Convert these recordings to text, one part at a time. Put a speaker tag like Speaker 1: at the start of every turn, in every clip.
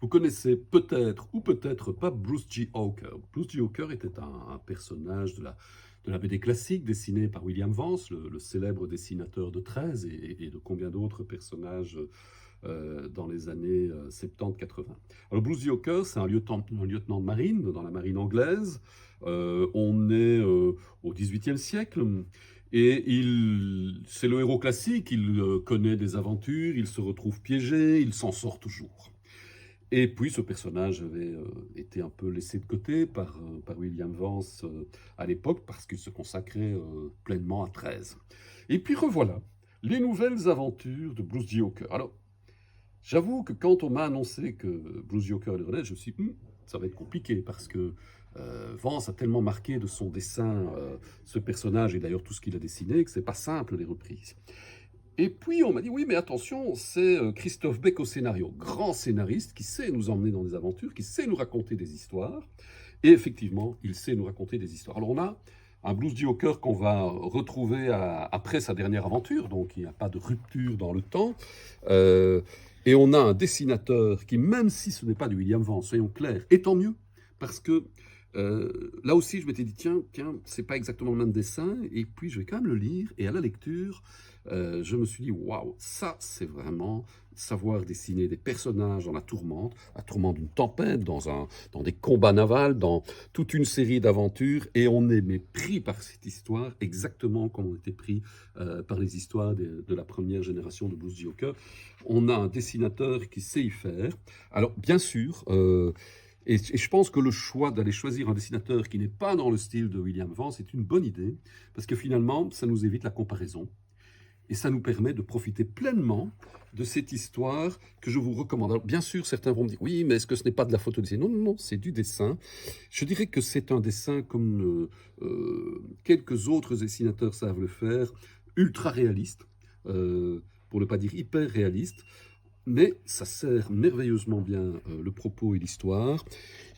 Speaker 1: Vous connaissez peut-être ou peut-être pas Bruce G. Hawker. Bruce G. Hawker était un personnage de la BD classique dessiné par William Vance, le célèbre dessinateur de 13 et de combien d'autres personnages dans les années 70-80. Alors Bruce G. Hawker, c'est un lieutenant de marine dans la marine anglaise. On est au XVIIIe siècle. Et c'est le héros classique, il connaît des aventures, il se retrouve piégé, il s'en sort toujours. Et puis ce personnage avait été un peu laissé de côté par William Vance à l'époque parce qu'il se consacrait pleinement à 13. Et puis revoilà, les nouvelles aventures de Bruce G. Hawker. Alors, j'avoue que quand on m'a annoncé que Bruce G. Hawker allait renaître, je me suis dit, ça va être compliqué parce que Vance a tellement marqué de son dessin ce personnage et d'ailleurs tout ce qu'il a dessiné que c'est pas simple les reprises. Et puis on m'a dit, oui, mais attention, c'est Christophe Beck au scénario, grand scénariste qui sait nous emmener dans des aventures, qui sait nous raconter des histoires. Et effectivement, il sait nous raconter des histoires. Alors on a un Blues Joker qu'on va retrouver après sa dernière aventure, donc il n'y a pas de rupture dans le temps. Et on a un dessinateur qui, même si ce n'est pas du William Vance, soyons clairs, et tant mieux, parce que là aussi, je m'étais dit, tiens, c'est pas exactement le même dessin, et puis je vais quand même le lire, et à la lecture, je me suis dit, waouh, ça, c'est vraiment savoir dessiner des personnages dans la tourmente d'une tempête, dans des combats navals, dans toute une série d'aventures, et on est mais pris par cette histoire, exactement comme on était pris par les histoires de la première génération de Blues Joker. On a un dessinateur qui sait y faire. Alors, bien sûr, et je pense que le choix d'aller choisir un dessinateur qui n'est pas dans le style de William Vance est une bonne idée, parce que finalement, ça nous évite la comparaison. Et ça nous permet de profiter pleinement de cette histoire que je vous recommande. Alors, bien sûr, certains vont me dire, oui, mais est-ce que ce n'est pas de la photo dessinée? Non, non, non, c'est du dessin. Je dirais que c'est un dessin comme quelques autres dessinateurs savent le faire, ultra réaliste, pour ne pas dire hyper réaliste. Mais ça sert merveilleusement bien le propos et l'histoire.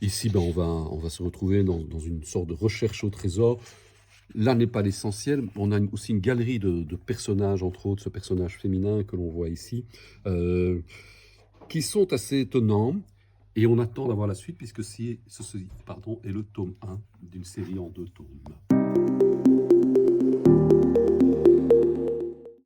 Speaker 1: Ici, ben, on va se retrouver dans une sorte de recherche au trésor. Là n'est pas l'essentiel. On a aussi une galerie de personnages, entre autres ce personnage féminin que l'on voit ici, euh, qui sont assez étonnants. Et on attend d'avoir la suite, puisque ceci, pardon, est le tome 1 d'une série en 2 tomes.